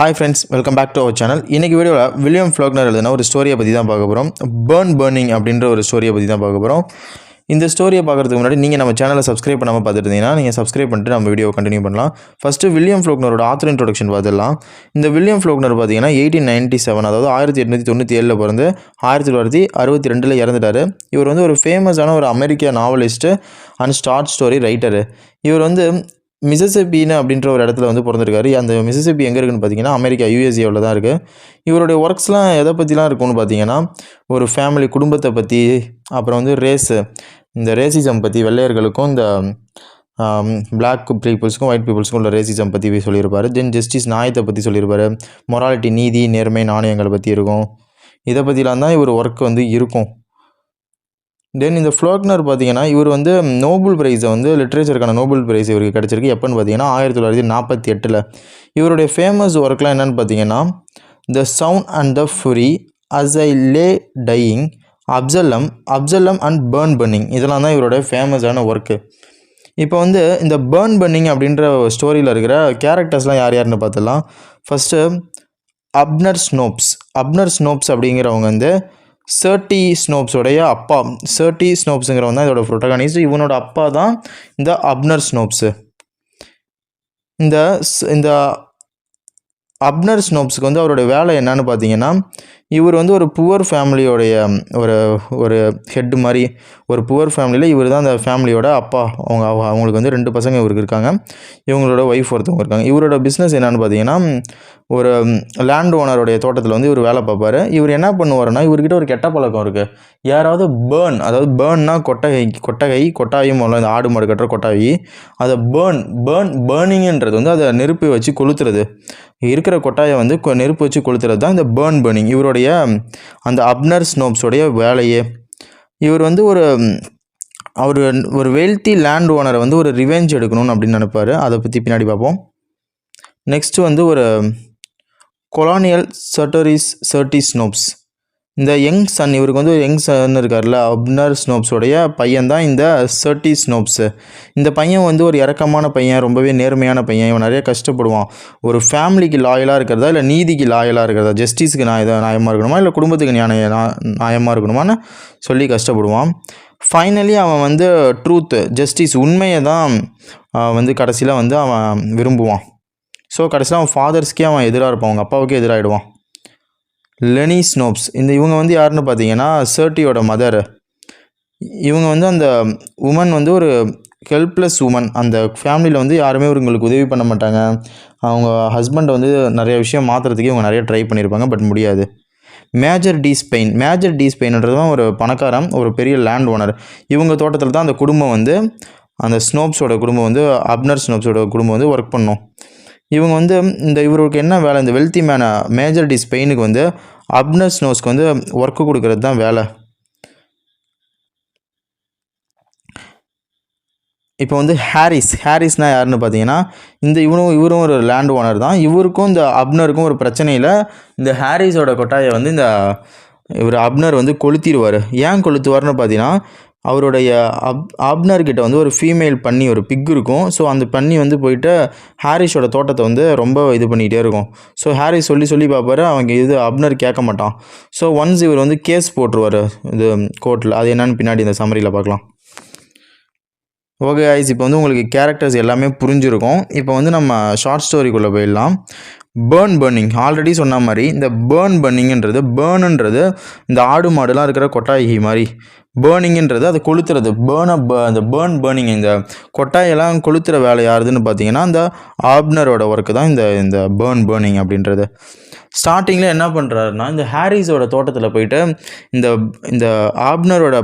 Hi friends, welcome back to our channel. இன்னைக்கு வீடியோவில் William ஃப்ளோக்னர் எழுதின ஒரு ஸ்டோரியை பற்றி தான் பார்க்க போகிறோம். பர்னிங் அப்படின்ற ஒரு ஸ்டோரியை பற்றி தான் பார்க்க போகிறோம். இந்த ஸ்டோரியை பார்க்குறதுக்கு முன்னாடி நீங்கள் நம்ம சேனலை சப்ஸ்கிரைப் பண்ணாமல் பார்த்துருந்தீங்கன்னா நீங்கள் சப்ஸ்கிரைப் பண்ணிட்டு நம்ம வீடியோ கண்டினியூ பண்ணலாம். ஃபஸ்ட்டு வில்லியம் ஃப்ளோக்னரோட ஆத்தர் இன்ட்ரோடக்ஷன் பார்த்துடலாம். இந்த வில்லியம் ஃப்ளோக்னர் பார்த்தீங்கன்னா 1897 அதாவது 1897 பிறந்து 1962 இறந்துட்டார். இவர் வந்து ஒரு ஃபேமஸான ஒரு அமெரிக்க novelist and short story writer. இவர் வந்து மிசிசிப்பின்னு அப்படின்ற ஒரு இடத்துல வந்து பிறந்திருக்காரு. அந்த மிசிசிப்பி எங்கே இருக்குன்னு பார்த்தீங்கன்னா அமெரிக்கா யூஎஸ்ஏவில் தான் இருக்குது. இவருடைய ஒர்க்ஸ்லாம் எதை பற்றிலாம் இருக்குன்னு பார்த்தீங்கன்னா ஒரு ஃபேமிலி குடும்பத்தை பற்றி, அப்புறம் வந்து இந்த ரேசிசம் பற்றி, வெள்ளையர்களுக்கும் இந்த பிளாக் பீப்புள்ஸுக்கும் ஒயிட் பீப்புள்ஸுக்கும் உள்ள ரேசிசம் பற்றி சொல்லியிருப்பார். தென் ஜஸ்டிஸ் நியாயத்தை பற்றி சொல்லியிருப்பார். மொராலிட்டி, நீதி, நேர்மை, நாணயங்களை பற்றி இருக்கும். இதை பற்றிலாம் தான் இவர் ஒர்க் வந்து இருக்கும். தென் இந்த ஃப்ளோக்னர் பார்த்தீங்கன்னா இவர் வந்து நோபல் ப்ரைஸை வந்து லிட்ரேச்சருக்கான நோபல் ப்ரைஸ் இவருக்கு கிடச்சிருக்கு. எப்போன்னு பார்த்தீங்கன்னா 1948. இவருடைய ஃபேமஸ் ஒர்க்லாம் என்னென்னு பார்த்தீங்கன்னா the sound and the fury, as I lay dying, Absalom and burning, இதெல்லாம் தான் இவருடைய ஃபேமஸான ஒர்க்கு. இப்போ வந்து இந்த பர்னிங் அப்படின்ற ஸ்டோரியில் இருக்கிற கேரக்டர்ஸ்லாம் யார் யாருன்னு பார்த்துடலாம். ஃபஸ்ட்டு அப்னர் ஸ்னோப்ஸ் அப்படிங்கிறவங்க வந்து சர்ட்டி ஸ்னோப்ஸோடைய அப்பா. சர்ட்டி ஸ்னோப்ஸுங்கிறவன் தான் இதோட ப்ரோட்டகானிஸ்ட். இவனோட அப்பா தான் இந்த அப்னர் ஸ்னோப்ஸு. இந்த அப்னர் ஸ்னோப்ஸுக்கு வந்து அவருடைய வேலை என்னன்னு பார்த்தீங்கன்னா இவர் வந்து ஒரு புவர் ஃபேமிலியோடைய ஒரு ஹெட்டு மாதிரி. ஒரு புவர் ஃபேமிலியில் இவர் தான் அந்த ஃபேமிலியோட அப்பா. அவங்களுக்கு வந்து 2 பசங்க இவருக்கு இருக்காங்க. இவங்களோட ஒய்ஃப் ஒருத்தவங்க இருக்காங்க. இவரோட பிஸ்னஸ் என்னென்னு பார்த்தீங்கன்னா ஒரு லேண்ட் ஓனருடைய தோட்டத்தில் வந்து இவர் வேலை பார்ப்பார். இவர் என்ன பண்ணுவார்னா இவர்கிட்ட ஒரு கெட்ட பழக்கம் இருக்குது. யாராவது பேர்ன்னா கொட்டாயும் போல இந்த ஆடு மாடு கட்டுற கொட்டாயி, அதை பேர்னிங்ன்றது வந்து அதை நெருப்பு வச்சு கொளுத்துறது. இருக்கிற கொட்டாயை வந்து நெருப்பு வச்சு கொளுத்துறது தான் இந்த பர்னிங். இவருடைய அந்த அப்னர் ஸ்னோப்ஸோடைய வேலையே. இவர் வந்து ஒரு வெல்த்தி லேண்ட் ஓனரை வந்து ஒரு ரிவெஞ்ச் எடுக்கணும்னு அப்படின்னு நினைப்பார். அதை பற்றி பின்னாடி பார்ப்போம். நெக்ஸ்ட்டு வந்து ஒரு கொலானியல் சர்ட்டி ஸ்னோப்ஸ். இந்த யங் சன், இவருக்கு வந்து ஒரு யங் சன் இருக்கார்ல, அப்னர் ஸ்னோப்ஸோடைய பையன் தான் இந்த சர்ட்டி ஸ்னோப்ஸு. இந்த பையன் வந்து ஒரு இறக்கமான பையன், ரொம்பவே நேர்மையான பையன். இவன் நிறைய கஷ்டப்படுவான். ஒரு ஃபேமிலிக்கு லாயலாக இருக்கிறதா, இல்லை நீதிக்கு லாயலாக இருக்கிறதா, ஜஸ்டிஸுக்கு நியாயமாக இருக்கணுமா, இல்லை குடும்பத்துக்கு நியாயமாக இருக்கணுமான்னு சொல்லி கஷ்டப்படுவான். ஃபைனலி அவன் வந்து ஜஸ்டிஸ், உண்மையை தான் வந்து கடைசியில் வந்து அவன் விரும்புவான். ஸோ கடைசியில் அவன் ஃபாதர்ஸ்க்கே அவன் எதிராக இருப்பான், அவங்க அப்பாவுக்கே எதிராகிடுவான். லெனி ஸ்னோப்ஸ், இவங்க வந்து யாருன்னு பார்த்தீங்கன்னா சர்ட்டியோட மதர். இவங்க வந்து அந்த உமன் வந்து ஒரு ஹெல்ப்லெஸ் உமன். அந்த ஃபேமிலியில் வந்து யாருமே இவங்களுக்கு உதவி பண்ண மாட்டாங்க. அவங்க ஹஸ்பண்டை வந்து நிறைய விஷயம் மாற்றுறதுக்கு இவங்க நிறைய ட்ரை பண்ணியிருப்பாங்க, பட் முடியாது. மேஜர் டி ஸ்பெயின்ன்றது தான் ஒரு பணக்காரன், ஒரு பெரிய லேண்ட் ஓனர். இவங்க தோட்டத்தில் தான் அந்த குடும்பம் வந்து, அந்த ஸ்னோப்ஸோட குடும்பம் வந்து, அப்னர் ஸ்னோப்ஸோட குடும்பம் வந்து ஒர்க் பண்ணும். இவங்க வந்து இவருக்கு என்ன வேலை, இந்த வெல்த்தி மேஜர் டி ஸ்பெயினுக்கு வந்து அப்னர் ஸ்னோப்ஸ்க்கு வந்து ஒர்க்கு கொடுக்கறது தான் வேலை. இப்போ வந்து ஹாரிஸ்னால் யாருன்னு பார்த்தீங்கன்னா இவரும் ஒரு லேண்ட் ஓனர் தான். இவருக்கும் இந்த அப்னருக்கும் ஒரு பிரச்சனையில் இந்த ஹாரிஸோட கொட்டாயை வந்து இவர் அப்னர் வந்து கொளுத்திடுவார். ஏன் கொளுத்துவார்னு பார்த்தீங்கன்னா அவருடைய அப்னர்கிட்ட வந்து ஒரு ஃபீமேல் பன்னி, ஒரு பிக் இருக்கும். ஸோ அந்த பன்னி வந்து போயிட்டு ஹாரிஸோட தோட்டத்தை வந்து ரொம்ப இது பண்ணிகிட்டே இருக்கும். ஸோ ஹாரிஸ் சொல்லி பார்ப்பாரு, அவங்க அப்னர் கேட்க மாட்டான். ஸோ ஒன்ஸ் இவர் வந்து கேஸ் போட்டுருவார் இது கோர்ட்டில். அது என்னன்னு பின்னாடி இந்த சம்மரியில் பார்க்கலாம். ஓகே ஐஸ், இப்போ வந்து உங்களுக்கு கேரக்டர்ஸ் எல்லாமே புரிஞ்சிருக்கும். இப்போ வந்து நம்ம ஷார்ட் ஸ்டோரிக்குள்ளே போயிடலாம். பர்னிங் ஆல்ரெடி சொன்ன மாதிரி இந்த பர்னிங்ன்றது இந்த ஆடு மாடுலாம் இருக்கிற கொட்டாயி மாதிரி. பர்னிங்ன்றது அதை கொளுத்துறது. அந்த பர்னிங், இந்த கொட்டாயெல்லாம் கொளுத்துற வேலை யாருதுன்னு பார்த்தீங்கன்னா அந்த ஆப்னரோட ஒர்க்கு தான் இந்த பர்னிங் அப்படின்றது. ஸ்டார்டிங்கில் என்ன பண்ணுறாருன்னா இந்த ஹாரிஸோட தோட்டத்தில் போயிட்டு இந்த ஆப்னரோட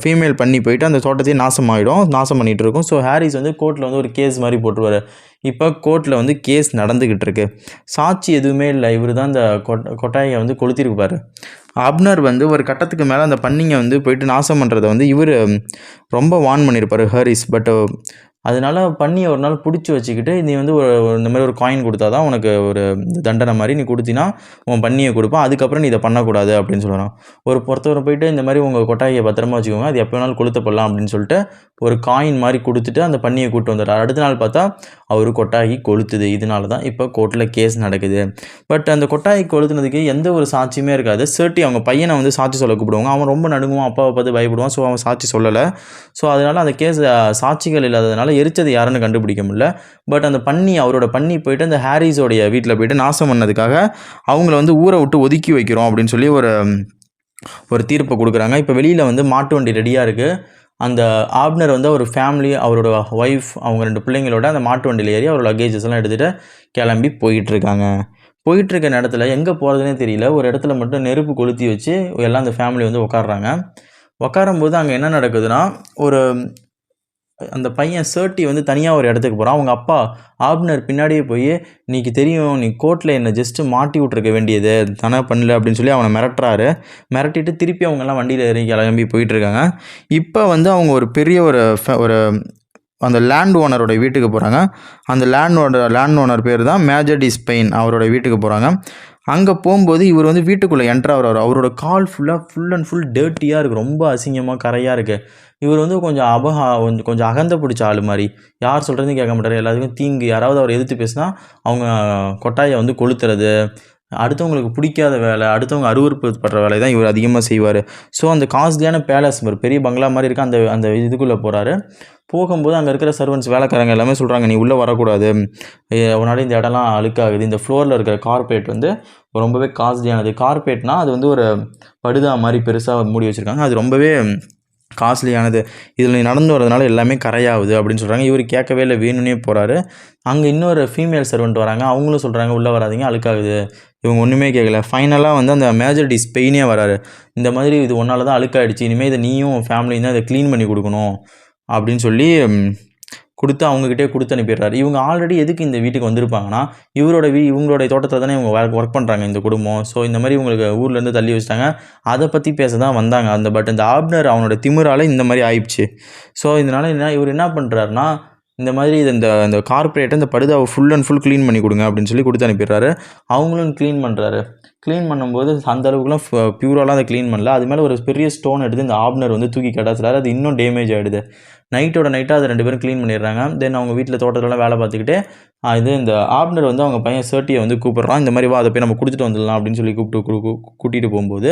ஃபீமேல் பண்ணி போயிட்டு அந்த தோட்டத்தையே நாசம் பண்ணிகிட்டு இருக்கும். ஸோ ஹாரிஸ் வந்து கோர்ட்டில் வந்து ஒரு கேஸ் மாதிரி போட்டுருவார். இப்போ கோர்ட்டில் வந்து கேஸ் நடந்துக்கிட்டு இருக்கு. சாட்சி எதுவுமே இல்லை. இவர் தான் அந்த கொட்டாயை வந்து கொளுத்திருப்பார். அப்னர் வந்து ஒரு கட்டத்துக்கு மேலே அந்த பன்னிங்கை வந்து போயிட்டு நாசம் பண்ணுறதை வந்து இவர் ரொம்ப வார்ன் பண்ணியிருப்பார் ஹாரிஸ். பட் அதனால பன்னியை ஒரு நாள் பிடிச்சி வச்சுக்கிட்டு நீ வந்து இந்த மாதிரி ஒரு காயின் கொடுத்தா தான் உனக்கு ஒரு தண்டனை மாதிரி நீ கொடுத்தினா உன் பன்னியை கொடுப்பான், அதுக்கப்புறம் நீ இதை பண்ணக்கூடாது அப்படின்னு சொல்கிறான். ஒருத்தவரை போயிட்டு இந்த மாதிரி உங்கள் கொட்டாயை பத்திரமா வச்சுக்கோங்க, அது எப்போ வேணாலும் கொளுத்தப்படலாம் அப்படின்னு சொல்லிட்டு ஒரு காயின் மாதிரி கொடுத்துட்டு அந்த பன்னியை கூப்பிட்டு வந்துடுறாரு. அடுத்த நாள் பார்த்தா அவர் கொட்டாயி கொளுத்துது. இதனால தான் இப்போ கோர்ட்டில் கேஸ் நடக்குது. பட் அந்த கொட்டாயி கொளுத்துனதுக்கு எந்த ஒரு சாட்சியுமே இருக்காது. சர்ட்டி அவங்க பையனை வந்து சாட்சி சொல்ல கூப்பிடுவாங்க. அவன் ரொம்ப நடுங்குவான், அப்பாவை பார்த்து பயப்படுவான். ஸோ அவன் சாட்சி சொல்லலை. ஸோ அதனால் அந்த கேஸ் சாட்சிகள் இல்லாததுனால எரிச்சது யாருன்னு கண்டுபிடிக்க முடியல. பட் அந்த அவரோட பன்னி போயிட்டு அந்த ஹாரிஸோடைய வீட்டில் போயிட்டு நாசம் பண்ணதுக்காக அவங்கள வந்து ஊரை விட்டு ஒதுக்கி வைக்கிறோம் அப்படின்னு சொல்லி ஒரு தீர்ப்பை கொடுக்குறாங்க. இப்போ வெளியில் வந்து மாட்டு வண்டி ரெடியாக இருக்குது. அந்த ஆப்னர் வந்து அவர் ஃபேமிலி, அவரோட ஒய்ஃப், அவங்க 2 பிள்ளைங்களோட அந்த மாட்டு வண்டியில் ஏறி அவர் லக்கேஜஸ் எல்லாம் எடுத்துகிட்டு கிளம்பி போயிட்டுருக்காங்க. போயிட்டுருக்க நேரத்தில் எங்கே போகிறதுனே தெரியல. ஒரு இடத்துல மட்டும் நெருப்பு கொளுத்தி வச்சு எல்லாம் அந்த ஃபேமிலி வந்து உட்காடுறாங்க. உட்காரும்போது அங்கே என்ன நடக்குதுன்னா, அந்த பையன் சர்ட்டி வந்து தனியாக ஒரு இடத்துக்கு போகிறான். அவங்க அப்பா ஆப்னர் பின்னாடியே போய், "நீக்கு தெரியும், நீ கோர்ட்டில் என்னை ஜஸ்ட்டு மாட்டி விட்ருக்க வேண்டியது தானே பண்ணல" அப்படின்னு சொல்லி அவனை மிரட்டுறாரு. மிரட்டிட்டு திருப்பி அவங்கெல்லாம் வண்டியில் ஏறி கிளம்பி போயிட்டுருக்காங்க. இப்போ வந்து அவங்க ஒரு பெரிய ஒரு அந்த லேண்ட் ஓனரோட வீட்டுக்கு போகிறாங்க. அந்த லேண்ட் ஓனர் பேர் தான் மேஜர் டி ஸ்பெயின். அவரோட வீட்டுக்கு போகிறாங்க. அங்கே போகும்போது இவர் வந்து வீட்டுக்குள்ளே என்ட்ரு ஆகிறார். அவரோட கால் ஃபுல் அண்ட் ஃபுல் டர்ட்டியாக இருக்குது, ரொம்ப அசிங்கமாக கரையாக இருக்குது. இவர் வந்து கொஞ்சம் அகந்த பிடிச்ச ஆள் மாதிரி, யார் சொல்கிறதையும் கேட்க மாட்டார். எல்லாத்துக்கும் தீங்கு, யாராவது அவர் எதிர்த்து பேசினா அவங்க கொட்டாயை வந்து கொளுத்துறது, அடுத்தவங்களுக்கு பிடிக்காத வேலை, அடுத்தவங்க அருவருப்படுற வேலை தான் இவர் அதிகமாக செய்வார். ஸோ அந்த காஸ்ட்லியான பேலஸ், ஒரு பெரிய பங்களா மாதிரி இருக்க அந்த இதுக்குள்ளே போகிறாரு. போகும்போது அங்கே இருக்கிற சர்வன்ட்ஸ், வேலைக்காரங்க எல்லாமே சொல்கிறாங்க, "நீ உள்ளே வரக்கூடாது, உன்னால இந்த இடம்லாம் அழுக்காகுது." இந்த ஃப்ளோரில் இருக்கிற கார்பெட் வந்து ரொம்பவே காஸ்ட்லியானது. கார்பெட்னால் அது வந்து ஒரு படுதா மாதிரி பெருசாக மூடி வச்சுருக்காங்க. அது ரொம்பவே காஸ்ட்லியானது. இதில் நீ நடந்து வரதுனால எல்லாமே கரையாகுது அப்படின்னு சொல்கிறாங்க. இவர் கேட்கவே இல்லை, வேணும்னே போகிறாரு. அங்கே இன்னொரு ஃபீமேல் சர்வெண்ட் வராங்க. அவங்களும் சொல்கிறாங்க, "உள்ளே வராதிங்க, அழுக்காகுது." இவங்க ஒன்றுமே கேட்கல. ஃபைனலாக வந்து அந்த மேஜர் டி ஸ்பெயினே வராரு. "இந்த மாதிரி இது ஒன்றால் தான் அழுக்காயிடுச்சு, இனிமேல் இதை நீயும் ஃபேமிலியும் தான் இதை க்ளீன் பண்ணி கொடுக்கணும்" அப்படின்னு சொல்லி கொடுத்து அவங்ககிட்டே கொடுத்து அனுப்பிடுறாரு. இவங்க ஆல்ரெடி எதுக்கு இந்த வீட்டுக்கு வந்திருப்பாங்கன்னா, இவங்களோட தோட்டத்தில் தானே இவங்க ஒர்க் பண்ணுறாங்க இந்த குடும்பம். ஸோ இந்த மாதிரி இவங்களுக்கு ஊர்லேருந்து தள்ளி வச்சுட்டாங்க. அதை பற்றி பேச தான் வந்தாங்க. பட் இந்த ஆப்னர் அவனோட திமிரால் இந்த மாதிரி ஆயிடுச்சு. ஸோ இதனால் இவர் என்ன பண்ணுறாருனா, இந்த மாதிரி இந்த கார்பரேட்டை இந்த படுதாவை ஃபுல் அண்ட் ஃபுல் க்ளீன் பண்ணி கொடுங்க அப்படின்னு சொல்லி கொடுத்து அனுப்பிடுறாரு. அவங்களும் க்ளீன் பண்ணுறாரு. க்ளீன் பண்ணும்போது அந்த அளவுக்குலாம் பியூராலாம் அதை க்ளீன் பண்ணல. அது மேலே ஒரு பெரிய ஸ்டோன் எடுத்து இந்த ஆப்னர் வந்து தூக்கி கடாச்சுறாரு. அது இன்னும் டேமேஜ் ஆகிடுது. நைட்டோட நைட்டாக அதை 2 பேரும் க்ளீன் பண்ணிடுறாங்க. தென் அவங்க வீட்டில் தோட்டத்திலலாம் வேலை பார்த்துக்கிட்டே இந்த ஆப்னர் வந்து அவங்க பையன் சர்ட்டியை வந்து கூப்பிட்றான். இந்த மாதிரி வா, அதை போய் நம்ம கொடுத்துட்டு வந்துடலாம் அப்படின்னு சொல்லி கூட்டிகிட்டு போகும்போது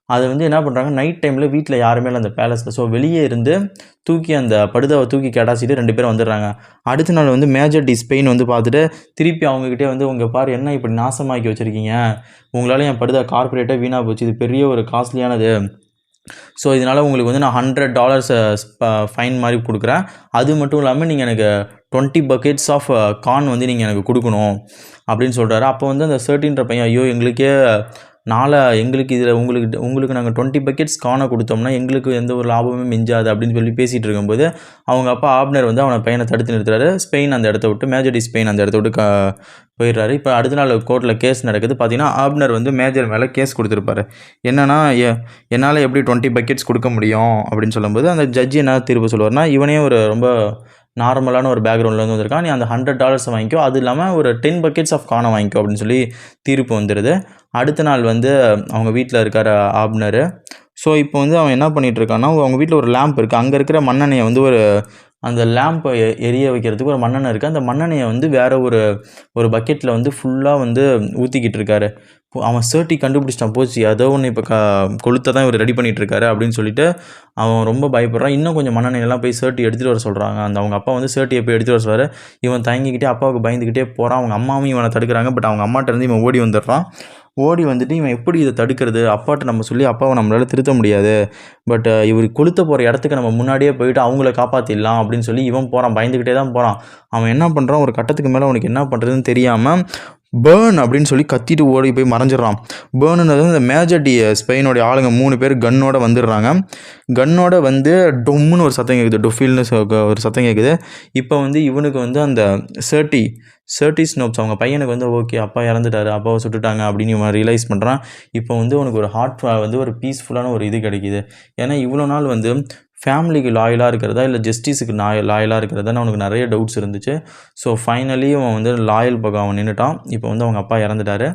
அதை வந்து என்ன பண்ணுறாங்க, நைட் டைமில் வீட்டில் யாருமே இல்லை அந்த பேலஸில். ஸோ வெளியே இருந்து அந்த படுதாவை தூக்கி கடாச்சிட்டு 2 பேரும் வந்துடுறாங்க. அடுத்த நாள் வந்து மேஜர் டி ஸ்பெயின் வந்து பார்த்துட்டு திருப்பி அவங்ககிட்டே வந்து, "உங்கள் பாரு, என்ன இப்படி நாசமாக்கி வச்சுருக்கீங்க, உங்களால் என் படுதா கார்பரேட்டாக வீணாக போச்சு, இது பெரிய ஒரு காஸ்ட்லியானது. ஸோ இதனால் உங்களுக்கு வந்து நான் $100 ஃபைன் மாதிரி கொடுக்குறேன். அது மட்டும் இல்லாமல் நீங்கள் எனக்கு 20 பக்கெட்ஸ் ஆஃப் கார்ன் வந்து நீங்கள் எனக்கு கொடுக்கணும்" அப்படின்னு சொல்கிறாரு. அப்போ வந்து அந்த 13 பையன், "ஐயோ, எங்களுக்கு இதில் உங்களுக்கு நாங்கள் 20 பக்கெட்ஸ் கார்னை கொடுத்தோம்னா எங்களுக்கு எந்த ஒரு லாபமே மிஞ்சாது" அப்படின்னு சொல்லி பேசிகிட்டு இருக்கும்போது அவங்க அப்பா ஆப்னர் வந்து அவனை பையனை தடுத்து நிறுத்துறாரு. ஸ்பெயின் அந்த இடத்த விட்டு, மேஜர் டி ஸ்பெயின் அந்த இடத்த விட்டு போயிடுறாரு. இப்போ அடுத்த நாள் கோர்ட்டில் கேஸ் நடக்குது. பார்த்தீங்கன்னா ஆப்னர் வந்து மேஜர் மேலே கேஸ் கொடுத்துருப்பாரு. என்னன்னா, என்னால் எப்படி 20 பக்கெட்ஸ் கொடுக்க முடியும் அப்படின்னு சொல்லும்போது அந்த ஜட்ஜி என்ன தீர்ப்பு சொல்லுவார்னா, இவனே ஒரு ரொம்ப நார்மலான ஒரு பேக்ரவுண்ட்லேருந்து வந்திருக்கான், நீ அந்த $100 வாங்கிக்கோ, அது இல்லாமல் ஒரு 10 பக்கெட்ஸ் ஆஃப் கார்னை வாங்கிக்கோ அப்படின்னு சொல்லி தீர்ப்பு வந்துடுது. அடுத்த நாள் வந்து அவங்க வீட்டில் இருக்கார் ஆப்னர். ஸோ இப்போ வந்து அவன் என்ன பண்ணிகிட்ருக்கான்னா, அவங்க வீட்டில் ஒரு லேம்ப் இருக்குது. அங்கே இருக்கிற மண்ணெண்ணெயை வந்து அந்த லேம்பை எரிய வைக்கிறதுக்கு ஒரு மண்ணெண்ணெய் இருக்குது. அந்த மண்ணெண்ணெயை வந்து வேறு ஒரு பக்கெட்டில் வந்து ஃபுல்லாக வந்து ஊற்றிக்கிட்டு இருக்காரு. அவன் சர்ட்டி கண்டுபிடிச்சிட்டான், போச்சு, ஏதோ ஒன்று இப்போ கொளுத்த தான் இவர் ரெடி பண்ணிகிட்ருக்காரு அப்படின்னு சொல்லிட்டு அவன் ரொம்ப பயப்படுறான். இன்னும் கொஞ்சம் மண்ணெண்ணெயெல்லாம் போய் சர்ட்டி எடுத்துகிட்டு வர சொல்கிறாங்க. அவங்க அப்பா வந்து சர்ட்டியை போய் எடுத்துகிட்டு வர சொல்கிறாரு. இவன் தயங்கிக்கிட்டே அப்பாவுக்கு பயந்துக்கிட்டே போகிறான். அவங்க அம்மாவும் இவனை தடுக்கிறாங்க. பட் அவங்க அம்மாட்ட இருந்து இவன் ஓடி வந்துடுறான். ஓடி வந்துட்டு இவன் எப்படி இதை தடுக்கிறது, அப்பாட்ட நம்ம சொல்லி அப்பாவை நம்மளால் திருத்த முடியாது, பட் இவர் கொளுத்த போகிற இடத்துக்கு நம்ம முன்னாடியே போயிட்டு அவங்கள காப்பாற்றிடலாம் அப்படின்னு சொல்லி இவன் போகிறான். பயந்துக்கிட்டே தான் போகிறான். அவன் என்ன பண்ணுறான், ஒரு கட்டத்துக்கு மேலே அவனுக்கு என்ன பண்ணுறதுன்னு தெரியாமல் பேர்ன் அப்படின்னு சொல்லி கத்திட்டு ஓடி போய் மறைஞ்சிடறான். பேர்னுன்றது இந்த மேஜர் டி ஸ்பெயினோடைய ஆளுங்க 3 பேர் கன்னோட வந்துடுறாங்க. கன்னோட வந்து டொம்முன்னு ஒரு சத்தம் கேட்குது, டொஃபில்னு ஒரு சத்தம் கேட்குது. இப்போ வந்து இவனுக்கு வந்து அந்த சர்ட்டி ஸ்னோப்ஸ் அவங்க பையனுக்கு வந்து, ஓகே, அப்பா இறந்துட்டாரு, அப்பாவை சுட்டுட்டாங்க அப்படின்னு இவன் ரியலைஸ் பண்ணுறான். இப்போ வந்து உனக்கு ஒரு ஹார்ட் வந்து ஒரு பீஸ்ஃபுல்லான ஒரு இது கிடைக்கிது. ஏன்னா இவ்வளோ நாள் வந்து ஃபேமிலிக்கு லாயலாக இருக்கிறதா இல்லை ஜஸ்டிஸுக்கு லாயலாக இருக்கிறதான்னு அவனுக்கு நிறைய டவுட்ஸ் இருந்துச்சு. ஸோ ஃபைனலி அவன் வந்து லாயல் பக்கம் அவன் நின்றுட்டான். இப்போ வந்து அவங்க அப்பா இறந்துட்டார்.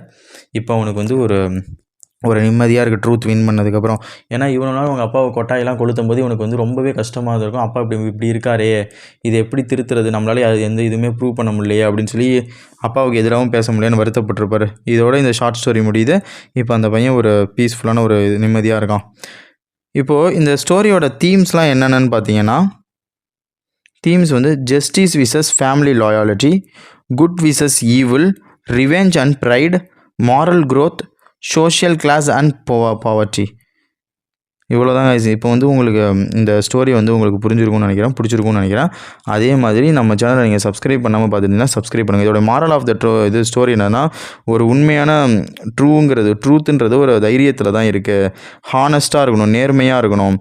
இப்போ அவனுக்கு வந்து ஒரு நிம்மதியாக இருக்குது ட்ரூத் வின் பண்ணதுக்கப்புறம். ஏன்னா இவ்வளோ நாள் அவங்க அப்பாவை கொட்டாயெல்லாம் கொளுத்தும் போது இவனுக்கு வந்து ரொம்பவே கஷ்டமாக இருக்கும். அப்பா இப்படி இருக்காரே, இது எப்படி திருத்துறது, நம்மளால எந்த இதுவுமே ப்ரூவ் பண்ண முடியலையே அப்படின்னு சொல்லி அப்பாவுக்கு எதிராகவும் பேச முடியலன்னு வருத்தப்பட்டிருப்பார். இதோட இந்த ஷார்ட் ஸ்டோரி முடியுது. இப்போ அந்த பையன் ஒரு பீஸ்ஃபுல்லான ஒரு நிம்மதியாக இருக்கான். இப்போது இந்த ஸ்டோரியோட தீம்ஸ்லாம் என்னென்னு பார்த்தீங்கன்னா, தீம்ஸ் வந்து justice versus family loyalty, good versus evil, revenge and pride, moral growth, social class and poverty. இவ்வளோ தான் guys. இப்போ வந்து உங்களுக்கு இந்த ஸ்டோரி வந்து உங்களுக்கு பிடிச்சிருக்கும்னு நினைக்கிறேன். அதே மாதிரி நம்ம சேனலை நீங்கள் சப்ஸ்கிரைப் பண்ணாமல் பார்த்துட்டிங்கன்னா சப்ஸ்கிரைப் பண்ணுங்கள். இதோட மாரல் ஆஃப் த இது ஸ்டோரி என்னென்னா, ஒரு உண்மையான ட்ரூத்துன்றது ஒரு தைரியத்தில் தான் இருக்குது. ஹானஸ்ட்டாக இருக்கணும், நேர்மையாக இருக்கணும்.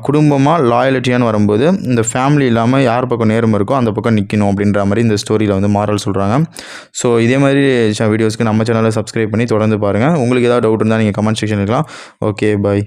குடும்பமாக லாயலிட்டியான்னு வரும்போது இந்த ஃபேமிலி இல்லாமல் யார் பக்கம் நேர்மை இருக்கோ அந்த பக்கம் நிற்கணும் அப்படின்ற மாதிரி இந்த ஸ்டோரியில் வந்து மாரல் சொல்கிறாங்க. ஸோ இதே மாதிரி வீடியோஸ்க்கு நம்ம சேனலை சப்ஸ்கிரைப் பண்ணி தொடர்ந்து பாருங்கள். உங்களுக்கு ஏதாவது டவுட் இருந்தால் நீங்கள் கமெண்ட் செக்ஷன் இருக்கலாம். ஓகே, பாய்.